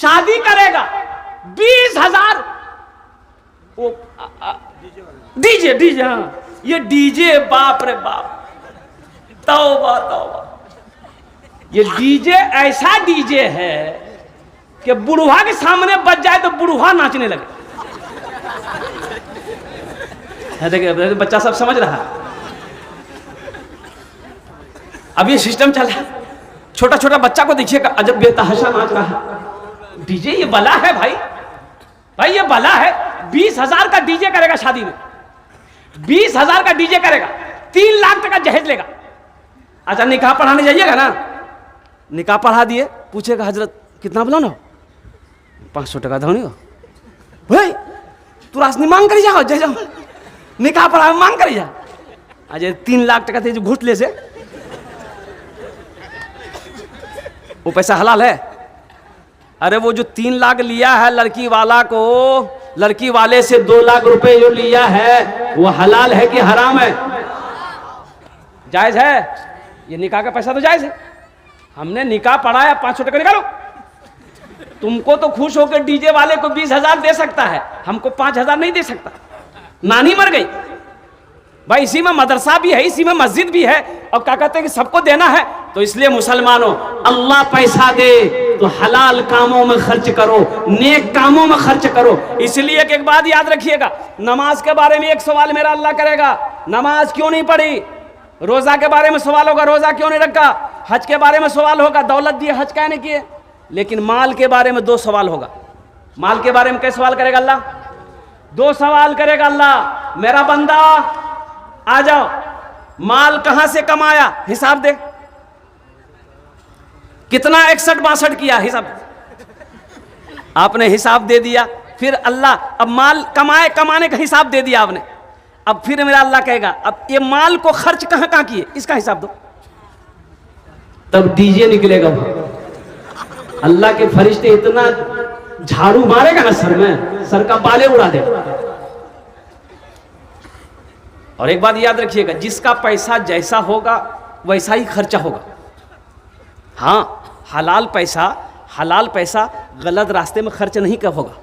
शादी करेगा 20,000 वो डीजे डीजे, हाँ ये डीजे, बाप रे बाप, तौबा तौबा। ये डीजे ऐसा डीजे है कि बुढ़वा के सामने बज जाए तो बुढ़वा नाचने लगे। देखिए बच्चा सब समझ रहा है। अब ये सिस्टम चल रहा है, छोटा छोटा बच्चा को देखिएगा अजब बेतहाशा नाच रहा है। डीजे ये बला है भाई, भाई ये बला है। 20,000 का डीजे करेगा शादी में, 20,000 का डीजे करेगा, 3 लाख टका जहेज लेगा। अच्छा निकाह पढ़ाने जाइएगा ना, निकाह पढ़ा दिए, पूछेगा हजरत कितना बोला ना, 500 टका धोनी हो भाई, तू रासनी मांग कर जाओ, जय जाओ निकाह पढ़ा मांग कर जा। अजय 3 लाख टका थे जो घूट ले से, वो पैसा हलाल है? अरे वो जो 3 लाख लिया है लड़की वाला को, लड़की वाले से 2 लाख रुपए जो लिया है वो हलाल है कि हराम है? जायज है? ये निकाह का पैसा तो जायज है। हमने निकाह पढ़ाया, 500 टका निकालो। तुमको तो खुश होकर डीजे वाले को 20,000 दे सकता है, हमको 5,000 नहीं दे सकता। नानी मर गई भाई, इसी में मदरसा भी है, इसी में मस्जिद भी है, और क्या कहते हैं कि सबको देना है। तो इसलिए मुसलमानों, अल्लाह पैसा दे तो हलाल कामों में खर्च करो, नेक कामों में खर्च करो। इसलिए एक बात याद रखिएगा, नमाज के बारे में एक सवाल मेरा अल्लाह करेगा, नमाज क्यों नहीं पढ़ी? रोजा के बारे में सवाल होगा, रोजा क्यों नहीं रखा? हज के बारे में सवाल होगा, दौलत दिए हज क्या नहीं किए? लेकिन माल के बारे में 2 सवाल होगा। माल के बारे में क्या सवाल करेगा अल्लाह? 2 सवाल करेगा अल्लाह। मेरा बंदा आ जाओ, माल कहां से कमाया हिसाब दे, कितना 61-62 किया हिसाब, आपने हिसाब दे दिया। फिर अल्लाह अब माल कमाने का हिसाब दे दिया आपने, अब फिर मेरा अल्लाह कहेगा अब ये माल को खर्च कहां कहां किए इसका हिसाब दो। तब डीजे निकलेगा। अल्लाह के फरिश्ते इतना झाड़ू मारेगा ना सर में, सर का बाले उड़ा देगा। और एक बात याद रखिएगा, जिसका पैसा जैसा होगा वैसा ही खर्चा होगा। हाँ, हलाल पैसा गलत रास्ते में खर्च नहीं कर होगा।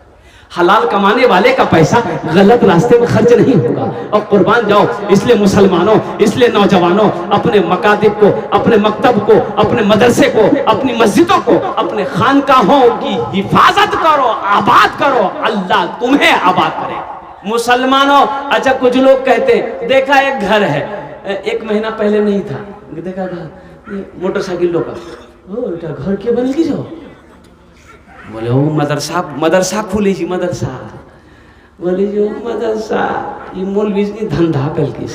हलाल कमाने वाले का पैसा गलत रास्ते में खर्च नहीं होगा। और कुर्बान जाओ, इसलिए मुसलमानों, इसलिए नौजवानों, अपने मकातिब को, अपने मकतब को, अपने मदरसे को, अपनी मस्जिदों को, अपने खानकाहों की हिफाजत करो, आबाद करो, अल्लाह तुम्हें आबाद करे। मुसलमानों, अच्छा कुछ लोग कहते देखा एक घर है, 1 महीना पहले नहीं था, देखा घर मोटरसाइकिल लोग का घर के बन की जाओ, बोले वो मदरसा खुली जी, मदरसा बोले जो मदरसा ये मौलवी की धंधा कल की,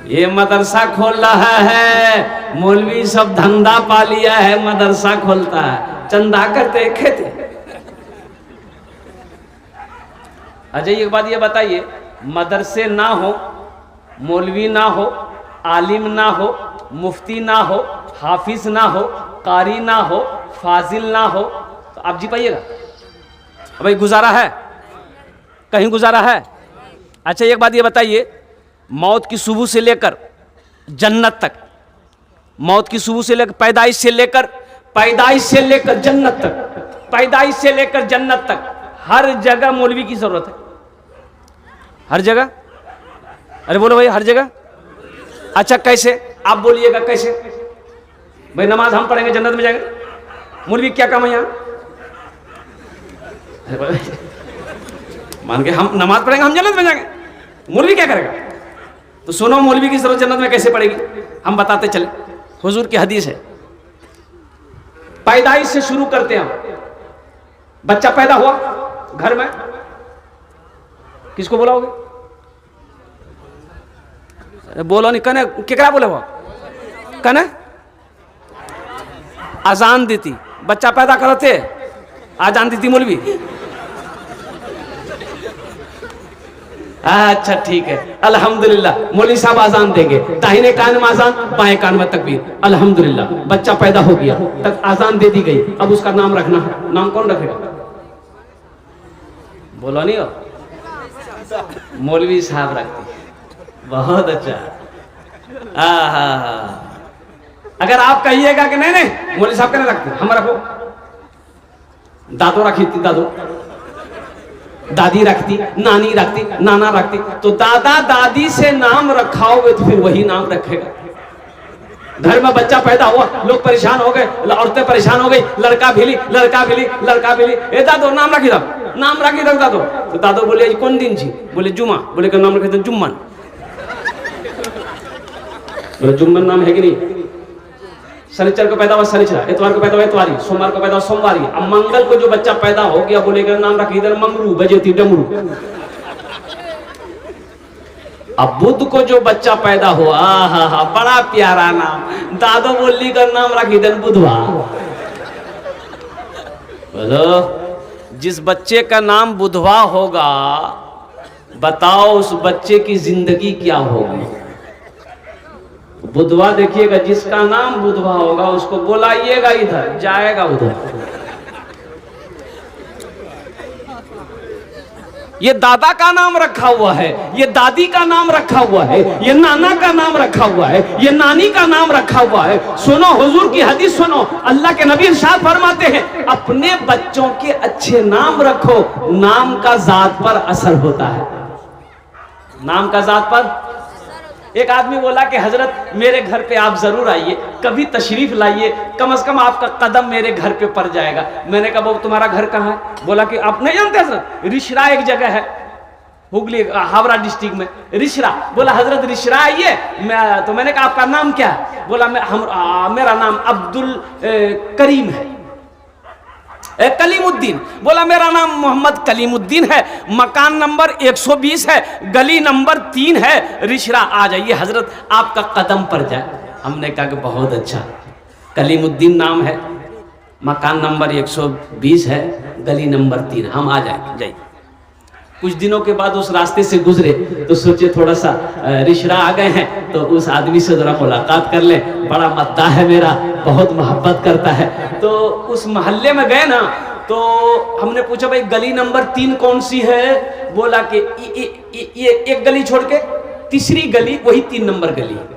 ये मदरसा खोल रहा है, मौलवी सब धंधा पा लिया है, मदरसा खोलता है, चंदा करते खेते। अच्छा एक बात ये बताइए, मदरसे ना हो, मौलवी ना हो, आलिम ना हो, मुफ्ती ना हो, हाफिज ना हो, कारी ना हो, फाजिल ना हो, तो आप जी पाइएगा? भाई गुजारा है? कहीं गुजारा है? अच्छा एक बात ये बताइए, मौत की सुबह से लेकर जन्नत तक, मौत की सुबह से लेकर पैदाइश से लेकर जन्नत तक, पैदाइश से लेकर जन्नत तक हर जगह मौलवी की जरूरत है। हर जगह? अरे बोलो भाई, हर जगह। अच्छा कैसे? आप बोलिएगा कैसे? भाई नमाज हम पढ़ेंगे जन्नत में जाएंगे, मौलवी क्या काम है यहाँ? मान के हम नमाज पढ़ेंगे हम जन्नत में जाएंगे, मौलवी क्या करेगा? तो सुनो, मौलवी की जरूरत जन्नत में कैसे पड़ेगी, हम बताते चले। हुजूर की हदीस है, पैदाइश से शुरू करते हैं हम। बच्चा पैदा हुआ घर में, किसको बोलाओगे? बोलो नहीं, कने केकरा बोले हो? कने अजान देती, बच्चा पैदा करते अजान देती मौलवी। अच्छा ठीक है, अल्हम्दुलिल्लाह, मौलवी साहब अजान देंगे, दाहिने कान में अजान, बाएं कान में तकबीर, अल्हम्दुलिल्लाह बच्चा पैदा हो गया, तक अजान दे दी गई। अब उसका नाम रखना है, नाम कौन रखेगा? बोलो नहीं हो? मौलवी साहब रखती। बहुत अच्छा। अगर आप कहिएगा कि नहीं नहीं मौलवी साहब कहने रखते हम रखो, दादो रखी थी, दादो दादी रखती, नानी रखती, नाना रखती, तो दादा दादी से नाम रखाओगे तो फिर वही नाम रखेगा। घर में बच्चा पैदा हुआ, लोग परेशान हो गए, औरतें परेशान हो गई, लड़का भिली लड़का भिली लड़का भिली, ए दादो नाम रखी दो, नाम रखी दो दादो। तो दादो बोले कौन दिन छी? बोले जुमा। बोले का नाम रखे दो जुम्मन। बोले जुम्मन नाम है कि नहीं? शनिचर को पैदा हुआ शनिचर, इतवार को पैदा हुआ इतवारी, सोमवार को पैदा हुआ सोमवारी, अब मंगल को जो बच्चा पैदा हो गया बोलेगा नाम रखी इधर मंगरू बजेती डमरू। अब बुध को जो बच्चा पैदा हुआ, हा बड़ा प्यारा नाम, दादो बोली का नाम रखी इधर बुधवा। बोलो जिस बच्चे का नाम बुधवा होगा बताओ उस बच्चे की जिंदगी क्या होगी? बुधवा देखिएगा, जिसका नाम बुधवा होगा उसको बुलाइएगा इधर, जाएगा उधर। ये दादा का नाम रखा हुआ है, ये दादी का नाम रखा हुआ है, ये नाना का नाम रखा हुआ है, ये नानी का नाम रखा हुआ है। सुनो हुजूर की हदीस सुनो, अल्लाह के नबी इरशाद फरमाते हैं अपने बच्चों के अच्छे नाम रखो, नाम का जात पर असर होता है। नाम का जात पर। एक आदमी बोला कि हजरत मेरे घर पे आप जरूर आइए, कभी तशरीफ लाइए, कम से कम आपका कदम मेरे घर पे पड़ जाएगा। मैंने कहा वो तुम्हारा घर कहाँ है? बोला कि आप नहीं जानते हजरत, रिश्रा एक जगह है हुगली हावड़ा डिस्ट्रिक्ट में, रिश्रा। बोला हजरत रिश्रा आइए। तो मैंने कहा आपका नाम क्या है? बोला मेरा नाम अब्दुल करीम है, कलीमुद्दीन। बोला मेरा नाम मोहम्मद कलीमुद्दीन है, मकान नंबर 120 है, गली नंबर 3 है, रिश्रा आ जाइए हजरत आपका कदम पर जाए। हमने कहा कि बहुत अच्छा, कलीमुद्दीन नाम है, मकान नंबर 120 है, गली नंबर 3, हम आ जाइए। कुछ दिनों के बाद उस रास्ते से गुजरे तो सोचे थोड़ा सा रिश्रा आ गए हैं तो उस आदमी से जरा मुलाकात कर ले, बड़ा मद्दाह है मेरा, बहुत मोहब्बत करता है। तो उस मोहल्ले में गए ना तो हमने पूछा भाई गली नंबर 3 कौन सी है? बोला कि ये एक गली छोड़ के तीसरी गली वही 3 नंबर गली है।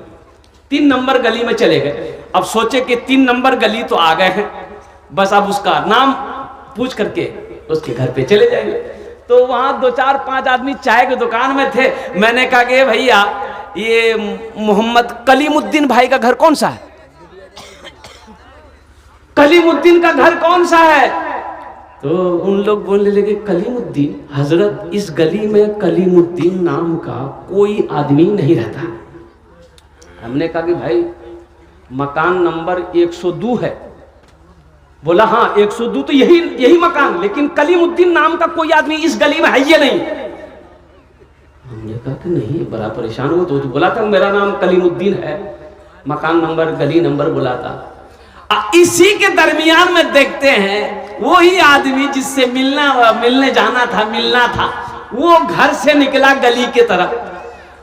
3 नंबर गली में चले गए। अब सोचे कि 3 नंबर गली तो आ गए हैं, बस अब उसका नाम पूछ करके उसके घर पे चले जाएंगे। तो वहां 2 4 5 आदमी चाय की दुकान में थे। मैंने कहा कि भैया ये मोहम्मद कलीमुद्दीन भाई का घर कौन सा है? कलीमुद्दीन का घर कौन सा है? तो उन लोग बोलने लगे कलीमुद्दीन, हजरत इस गली में कलीमुद्दीन नाम का कोई आदमी नहीं रहता। हमने कहा कि भाई मकान नंबर 102 है। बोला हाँ 102 तो यही मकान, लेकिन कलीमुद्दीन नाम का कोई आदमी इस गली में है ये नहीं। हमने कहा कि नहीं, बड़ा परेशान हुआ। तो बोला था मेरा नाम कलीमुद्दीन है, मकान नंबर गली नंबर बोला था। इसी के दरमियान में देखते हैं वही आदमी जिससे मिलने जाना था, मिलना था, वो घर से निकला गली के तरफ।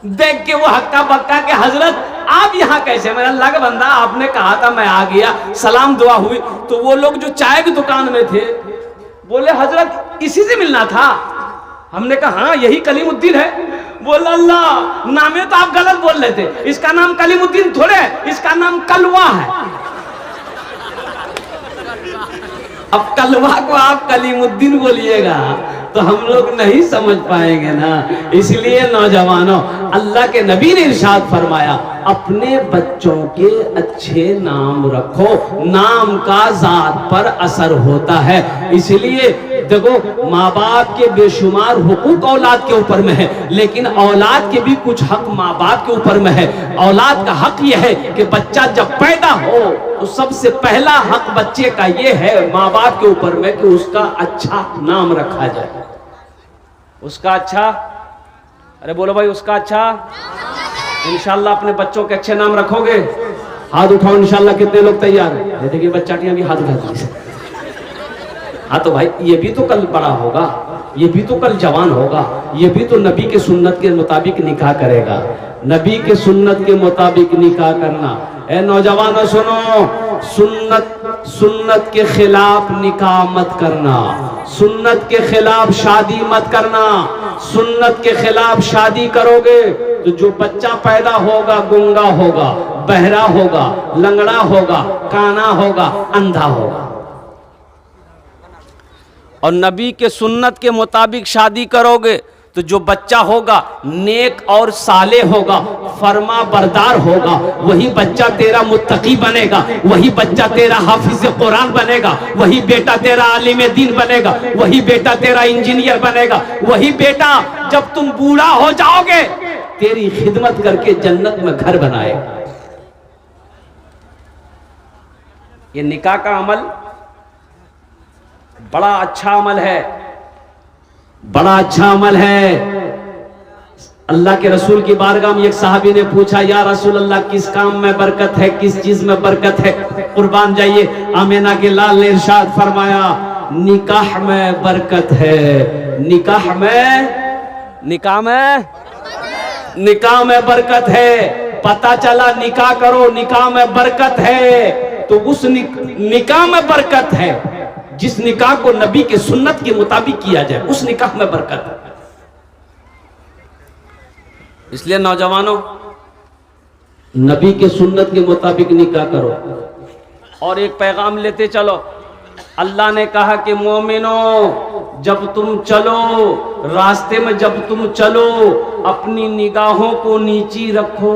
देख के वो हक्का बक्का के हजरत आप यहाँ कैसे? मेरा अल्लाह का बंदा, आपने कहा था मैं आ गया, सलाम दुआ हुई। तो वो लोग जो चाय की दुकान में थे बोले हजरत इसी से मिलना था। हमने कहा हाँ यही कलीमुद्दीन है। बोला अल्लाह नामे तो आप गलत बोल रहे थे, इसका नाम कलीमुद्दीन थोड़े है, इसका नाम कलवा है। अब कलवा को आप कलीमुद्दीन बोलिएगा तो हम लोग नहीं समझ पाएंगे ना। इसलिए नौजवानों, अल्लाह के नबी ने इरशाद फरमाया अपने बच्चों के अच्छे नाम रखो, नाम का जात पर असर होता है। इसलिए देखो माँ बाप के बेशुमार हुकूक औलाद के ऊपर में है, लेकिन औलाद के भी कुछ हक माँ बाप के ऊपर में है। औलाद का हक यह है कि बच्चा जब पैदा हो तो सबसे पहला हक बच्चे का ये है माँ बाप के ऊपर में कि उसका अच्छा नाम रखा जाए। उसका अच्छा, अरे बोलो भाई उसका अच्छा। इंशाल्लाह अपने बच्चों के अच्छे नाम रखोगे? हाथ उठाओ इंशाल्लाह। कितने लोग तैयार हैं? देखिए बच्चा भी हाथ उठा। हाँ तो भाई ये भी तो कल बड़ा होगा, ये भी तो कल जवान होगा, ये भी तो नबी के सुन्नत के मुताबिक निकाह करेगा। नबी के सुन्नत के मुताबिक निकाह करना। ए नौजवानों सुनो, सुन्नत के खिलाफ निकाह मत करना, सुन्नत के खिलाफ शादी मत करना। सुन्नत के खिलाफ शादी करोगे तो जो बच्चा पैदा होगा गूंगा होगा, बहरा होगा, लंगड़ा होगा, काना होगा, अंधा होगा। और नबी के सुन्नत के मुताबिक शादी करोगे तो जो बच्चा होगा नेक और साले होगा, फरमा बरदार होगा, वही बच्चा तेरा मुत्तकी बनेगा, वही बच्चा तेरा हाफिज कुरान बनेगा, वही बेटा तेरा आलिम दीन बनेगा, वही बेटा तेरा इंजीनियर बनेगा, वही बेटा जब तुम बूढ़ा हो जाओगे तेरी खिदमत करके जन्नत में घर बनाएगा। ये निकाह का अमल बड़ा अच्छा अमल है, बड़ा अच्छा अमल है। अल्लाह के रसूल की बारगाह में एक साहबी ने पूछा, या रसूल अल्लाह किस काम में बरकत है, किस चीज में बरकत है? कुर्बान जाइए, आमिना के लाल ने इरशाद फरमाया, निकाह में बरकत है, निकाह में, निकाह में, निकाह में बरकत है। पता चला निकाह करो, निकाह में बरकत है, तो उस निकाह में बरकत है जिस निकाह को नबी के सुन्नत के मुताबिक किया जाए, उस निकाह में बरकत है। इसलिए नौजवानों, नबी के सुन्नत के मुताबिक निकाह करो। और एक पैगाम लेते चलो, अल्लाह ने कहा कि मोमिनो जब तुम चलो रास्ते में, जब तुम चलो अपनी निगाहों को नीची रखो।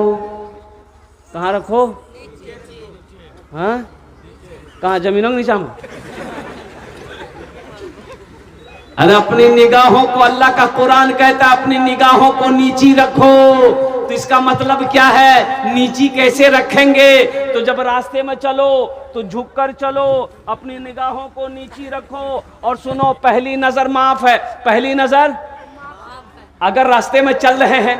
कहाँ रखो? हाँ, कहाँ? जमीनों के नीचे में? अरे अपनी निगाहों को, अल्लाह का कुरान कहता है अपनी निगाहों को नीची रखो। तो इसका मतलब क्या है? नीची कैसे रखेंगे? तो जब रास्ते में चलो तो झुककर चलो, अपनी निगाहों को नीची रखो। और सुनो, पहली नजर माफ है, पहली नजर। अगर रास्ते में चल रहे हैं,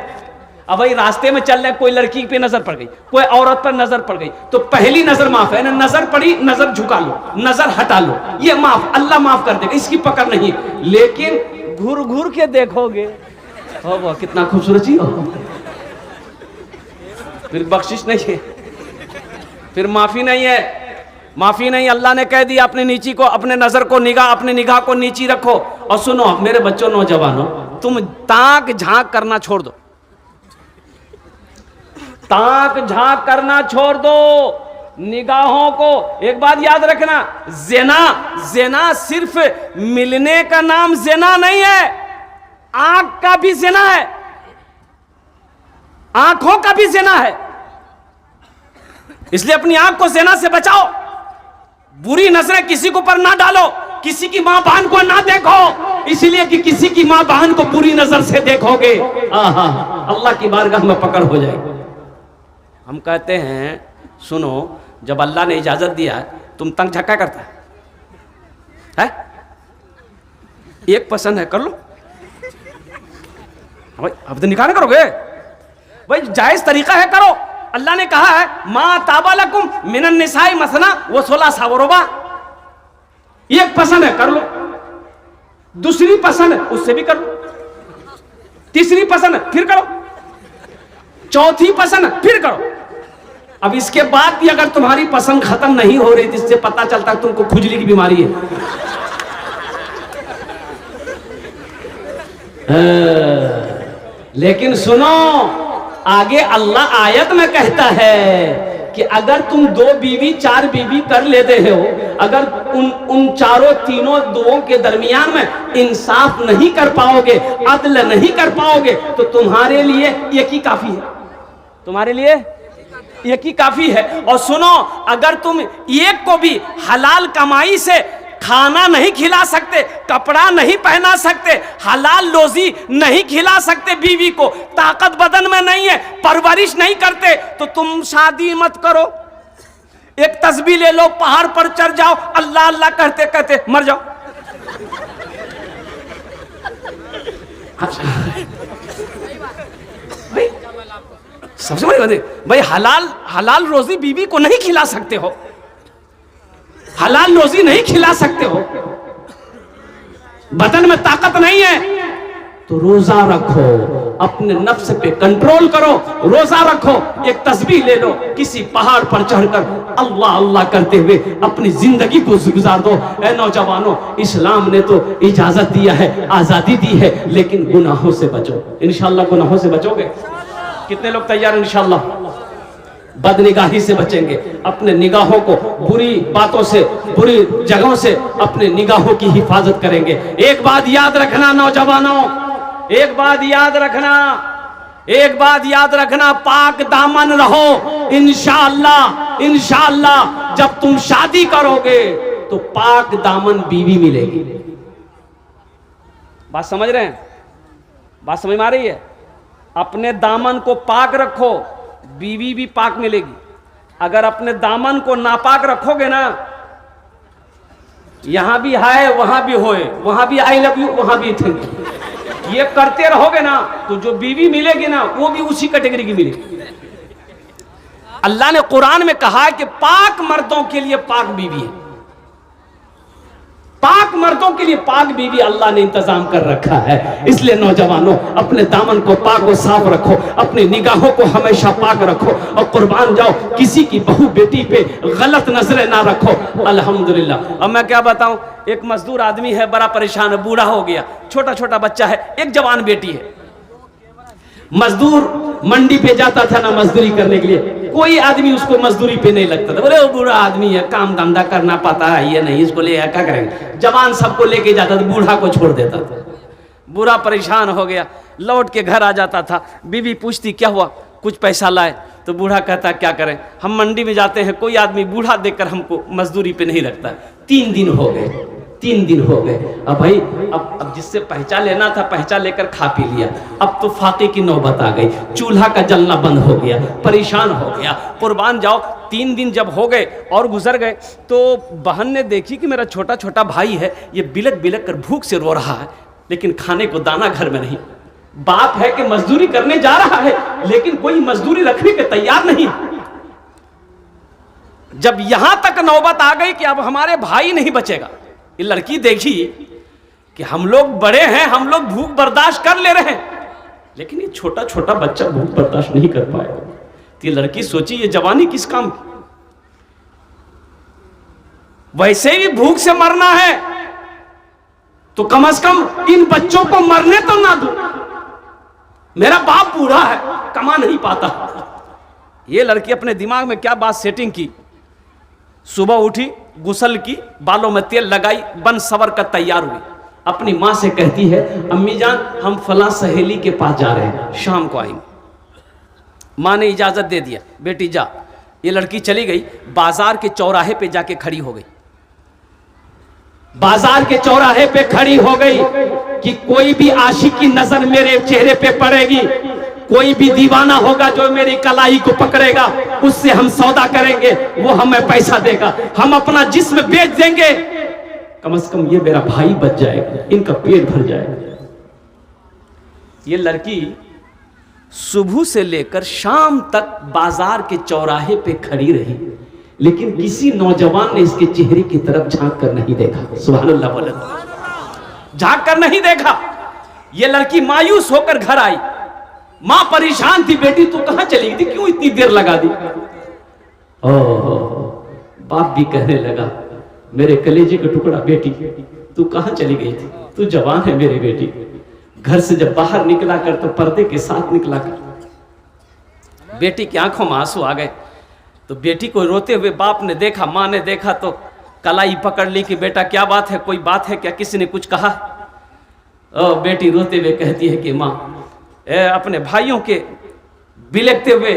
अब भाई रास्ते में चल रहे, कोई लड़की पे नजर पड़ गई, कोई औरत पर नजर पड़ गई, तो पहली नजर माफ है ना। नजर पड़ी, नजर झुका लो, नजर हटा लो, ये माफ, अल्लाह माफ कर देगा, इसकी पकड़ नहीं। लेकिन घूर घूर के देखोगे, हो वो कितना खूबसूरत चीज हो, फिर बख्शिश नहीं है, फिर माफी नहीं है, माफी नहीं। अल्लाह ने कह दिया अपने नीची को, अपने नजर को, निगाह, अपने निगाह को नीची रखो। और सुनो मेरे बच्चों, नौजवानों, तुम ताक झांक करना छोड़ दो, ताक झांक करना छोड़ दो, निगाहों को। एक बात याद रखना, ज़िना, ज़िना सिर्फ मिलने का नाम ज़िना नहीं है, आंख का भी ज़िना है, आंखों का भी ज़िना है। इसलिए अपनी आंख को ज़िना से बचाओ, बुरी नजरें किसी को पर ना डालो, किसी की मां बहन को ना देखो, इसलिए कि किसी की मां बहन को बुरी नजर से देखोगे, आहा, अल्लाह की बारगाह में पकड़ हो जाएगी। हम कहते हैं, सुनो, जब अल्लाह ने इजाजत दिया, तुम तंग झक्का करता है? एक पसंद है कर लो भाई, अब तो निकाह ना करोगे भाई, जायज तरीका है करो। अल्लाह ने कहा है, मा ताबा लकुम मिनन निसाई मसना व सुलासा व रुबा। एक पसंद है कर लो, दूसरी पसंद है उससे भी करो, तीसरी पसंद है फिर करो, चौथी पसंद है फिर करो। अब इसके बाद भी अगर तुम्हारी पसंद खत्म नहीं हो रही, जिससे पता चलता है तुमको खुजली की बीमारी है। लेकिन सुनो, आगे अल्लाह आयत में कहता है कि अगर तुम 2 बीवी 4 बीवी कर लेते हो, अगर उन चारों तीनों दुओं के दरमियान में इंसाफ नहीं कर पाओगे, अदल नहीं कर पाओगे, तो तुम्हारे लिए एक ही काफी है, तुम्हारे लिए एक ही काफी है। और सुनो, अगर तुम एक को भी हलाल कमाई से खाना नहीं खिला सकते, कपड़ा नहीं पहना सकते, हलाल रोजी नहीं खिला सकते बीवी को, ताकत बदन में नहीं है, परवरिश नहीं करते, तो तुम शादी मत करो। एक तस्बीह ले लो, पहाड़ पर चढ़ जाओ, अल्लाह अल्लाह करते करते मर जाओ। सबसे बड़ी बात है भाई, हलाल रोजी बीवी को नहीं खिला सकते हो, हलाल रोजी नहीं खिला सकते हो, बदन में ताकत नहीं है, तो रोजा रखो, अपने नफ्स पे कंट्रोल करो, रोजा रखो, एक तस्बीह ले लो, किसी पहाड़ पर चढ़कर अल्लाह अल्लाह करते हुए अपनी जिंदगी को गुजार दो। ऐ नौजवानों, इस्लाम ने तो इजाजत दिया है, आजादी दी है, लेकिन गुनाहों से बचो। इंशाअल्लाह गुनाहों से बचोगे। कितने लोग तैयार हैं इंशाअल्लाह? बदनिगाही से बचेंगे, अपने निगाहों को बुरी बातों से, बुरी जगहों से अपने निगाहों की हिफाजत करेंगे। एक बात याद रखना नौजवानों, एक बात याद रखना, एक बात याद रखना, पाक दामन रहो। इंशाअल्लाह इंशाअल्लाह जब तुम शादी करोगे तो पाक दामन बीवी मिलेगी। बात समझ रहे हैं? बात समझ में आ रही है? अपने दामन को पाक रखो, बीवी भी पाक मिलेगी। अगर अपने दामन को नापाक रखोगे ना, यहां भी है वहां भी होए, वहां भी आई लव यू वहां भी थैंक यू, ये करते रहोगे ना तो जो बीवी मिलेगी ना वो भी उसी कैटेगरी की मिलेगी। अल्लाह ने कुरान में कहा है कि पाक मर्दों के लिए पाक बीवी है, पाक मर्दों के लिए पाक बीवी अल्लाह ने इंतजाम कर रखा है। इसलिए नौजवानों अपने दामन को पाक और साफ रखो, अपनी निगाहों को हमेशा पाक रखो और कुर्बान जाओ, किसी की बहू बेटी पे गलत नजरें ना रखो। अल्हम्दुलिल्लाह। अब मैं क्या बताऊं, एक मजदूर आदमी है, बड़ा परेशान है, बूढ़ा हो गया, छोटा छोटा बच्चा है, एक जवान बेटी है। मजदूर मंडी पे जाता था ना मजदूरी करने के लिए, कोई आदमी उसको मजदूरी पे नहीं लगता था, बोले वो बूढ़ा आदमी है, काम धंधा करना पाता है, ये नहीं, इसको ले क्या करेंगे। जवान सबको लेके जाता था, बूढ़ा को छोड़ देता था। बूढ़ा परेशान हो गया, लौट के घर आ जाता था, बीवी पूछती क्या हुआ, कुछ पैसा लाए, तो बूढ़ा कहता क्या करें, हम मंडी में जाते हैं, कोई आदमी बूढ़ा देखकर हमको मजदूरी पे नहीं रखता। 3 दिन हो गए, 3 दिन हो गए। अब भाई अब जिससे पहचान लेना था पहचान लेकर खा पी लिया, अब तो फाके की नौबत आ गई, चूल्हा का जलना बंद हो गया, परेशान हो गया। कुर्बान जाओ 3 दिन जब हो गए और गुजर गए तो बहन ने देखी कि मेरा छोटा छोटा भाई है, ये बिलक बिलक कर भूख से रो रहा है, लेकिन खाने को दाना घर में नहीं। बाप है कि मजदूरी करने जा रहा है, लेकिन कोई मजदूरी रखने के तैयार नहीं। जब यहां तक नौबत आ गई कि अब हमारे भाई नहीं बचेगा, ये लड़की देखी कि हम लोग बड़े हैं, हम लोग भूख बर्दाश्त कर ले रहे हैं, लेकिन ये छोटा छोटा बच्चा भूख बर्दाश्त नहीं कर पाएगा। तो ये लड़की सोची ये जवानी किस काम की, वैसे भी भूख से मरना है तो कम से कम इन बच्चों को मरने तो ना दो। मेरा बाप बूढ़ा है, कमा नहीं पाता। ये लड़की अपने दिमाग में क्या बात सेटिंग की, सुबह उठी, गुसल की, बालों में तेल लगाई, बन सवर कर तैयार हुई, अपनी माँ से कहती है अम्मी जान हम फला सहेली के पास जा रहे हैं, शाम को आएंगे। माँ ने इजाजत दे दिया, बेटी जा। ये लड़की चली गई, बाजार के चौराहे पे जाके खड़ी हो गई, बाजार के चौराहे पे खड़ी हो गई कि कोई भी आशिक की नजर मेरे चेहरे पे पड़ेगी, कोई भी दीवाना होगा जो मेरी कलाई को पकड़ेगा, उससे हम सौदा करेंगे, वो हमें पैसा देगा, हम अपना जिस्म बेच देंगे, कम से कम ये मेरा भाई बच जाएगा, इनका पेट भर जाएगा। ये लड़की सुबह से लेकर शाम तक बाजार के चौराहे पे खड़ी रही, लेकिन किसी नौजवान ने इसके चेहरे की तरफ झांक कर नहीं देखा। सुभान अल्लाह बोले, झांक कर नहीं देखा। ये लड़की मायूस होकर घर आई, मां परेशान थी, बेटी तू कहां चली गई थी, क्यों इतनी देर लगा दी। बाप भी कहने लगा मेरे कलेजे का टुकड़ा बेटी तू कहां चली गई थी, तू जवान है मेरी बेटी, घर से जब बाहर निकला कर तो पर्दे के साथ निकला कर। बेटी की आंखों में आंसू आ गए, तो बेटी को रोते हुए बाप ने देखा, माँ ने देखा तो कलाई पकड़ ली कि बेटा क्या बात है, कोई बात है क्या, किसी ने कुछ कहा। बेटी रोते हुए कहती है कि माँ अपने भाइयों के बिलखते हुए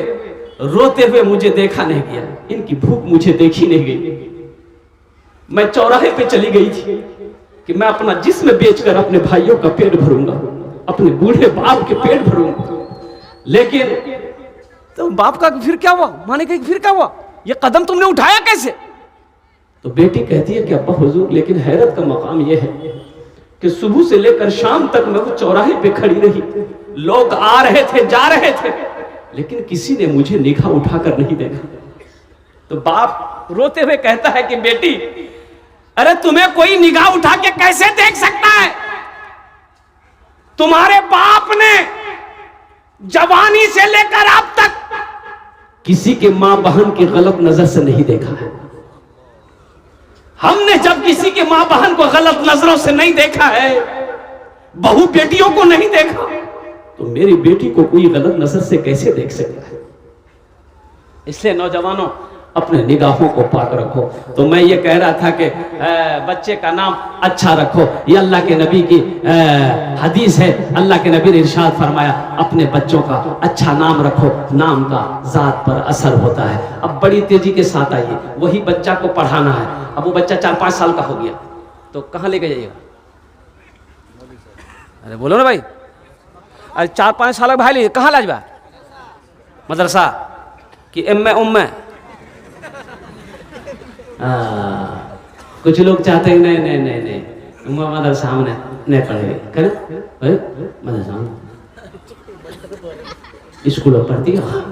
रोते हुए मुझे देखा नहीं गया, इनकी भूख मुझे देखी नहीं गई, मैं चौराहे पे चली गई थी कि मैं अपना जिस्म बेचकर अपने भाइयों का पेट भरूंगा, अपने बूढ़े बाप के पेट भरूंगा। लेकिन तो बाप का फिर क्या हुआ, माँ ने कहा फिर क्या हुआ, ये कदम तुमने उठाया कैसे। तो बेटी कहती है कि अब्बा हुजूर, लेकिन हैरत का मकाम यह है कि सुबह से लेकर शाम तक मैं वो चौराहे पे खड़ी रही, लोग आ रहे थे जा रहे थे, लेकिन किसी ने मुझे निगाह उठाकर नहीं देखा। तो बाप रोते हुए कहता है कि बेटी अरे तुम्हें कोई निगाह उठा के कैसे देख सकता है, तुम्हारे बाप ने जवानी से लेकर अब तक किसी के मां बहन की गलत नजर से नहीं देखा है। हमने जब किसी के मां बहन को गलत नजरों से नहीं देखा है, बहू बेटियों को नहीं देखा, तो मेरी बेटी को कोई गलत नजर से कैसे देख सकता है। इसलिए नौजवानों अपने निगाहों को पाक रखो। तो मैं ये कह रहा था कि बच्चे का नाम अच्छा रखो। ये अल्लाह के नबी की हदीस है। अल्लाह के नबी ने इरशाद फरमाया अपने बच्चों का अच्छा नाम रखो, नाम का जात पर असर होता है। अब बड़ी तेजी के साथ आइए, वही बच्चा को पढ़ाना है। अब वो बच्चा 4-5 साल का हो गया तो कहाँ लेके जाइएगा? अरे बोलो ना भाई, अरे 4-5 साल का भाई लीजिए, कहाँ लाजबा? मदरसा कि एम्मे उम्मे? कुछ लोग चाहते हैं नहीं नहीं नहीं नहीं मदरसा में नहीं पढ़ेंगे, करे मदरसा स्कूल पढ़ती हो,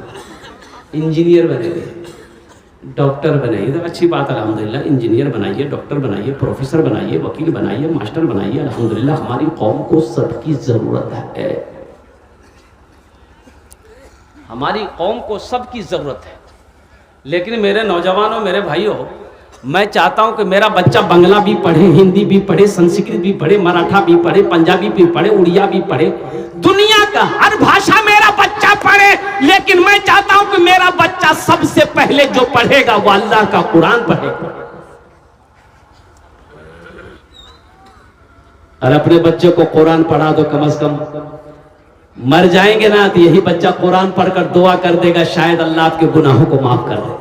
इंजीनियर बनेंगे, डॉक्टर बनाइए तो अच्छी बात है अल्हम्दुलिल्लाह। इंजीनियर बनाइए, डॉक्टर बनाइए, प्रोफेसर बनाइए, वकील बनाइए, मास्टर बनाइए। अल्हम्दुलिल्लाह हमारी कौम को सबकी जरूरत है, हमारी कौम को सबकी जरूरत है। लेकिन मेरे नौजवानों, मेरे भाइयों, मैं चाहता हूं कि मेरा बच्चा बांग्ला भी पढ़े, हिंदी भी पढ़े, संस्कृत भी पढ़े, मराठा भी पढ़े, पंजाबी भी पढ़े, उड़िया भी पढ़े, दुनिया का हर भाषा मेरा बच्चा पढ़े। लेकिन मैं चाहता हूं कि मेरा बच्चा सबसे पहले जो पढ़ेगा वो अल्लाह का कुरान पढ़ेगा। और अपने बच्चे को कुरान पढ़ा दो, कम से कम मर जाएंगे ना तो यही बच्चा कुरान पढ़कर दुआ कर देगा, शायद अल्लाह आपके गुनाहों को माफ कर देगा।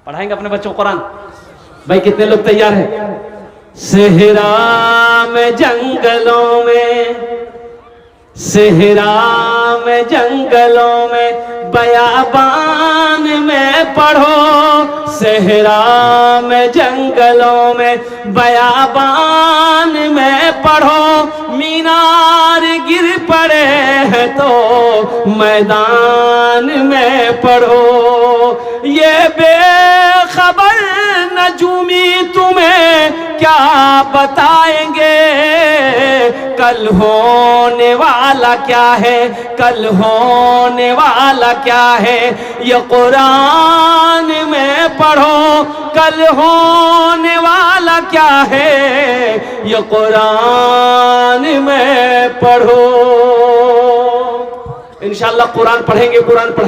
पढ़ाएंगे अपने बच्चों को कुरान? भाई कितने लोग तैयार हैं? सेहरा में जंगलों में, सेहरा में जंगलों में, बयाबान में पढ़ो। सेहरा में जंगलों में, बयाबान में पढ़ो। मीनार गिर पड़े हैं तो मैदान में पढ़ो। ये बेखबर नजूमी तुम्हें क्या बताएंगे, कल होने वाला क्या है, कल होने वाला क्या है। ये कुरान में पढ़ो, कल होने वाला क्या है, ये कुरान में पढ़ो। इंशाअल्लाह कुरान पढ़ेंगे, कुरान पढ़ेंगे।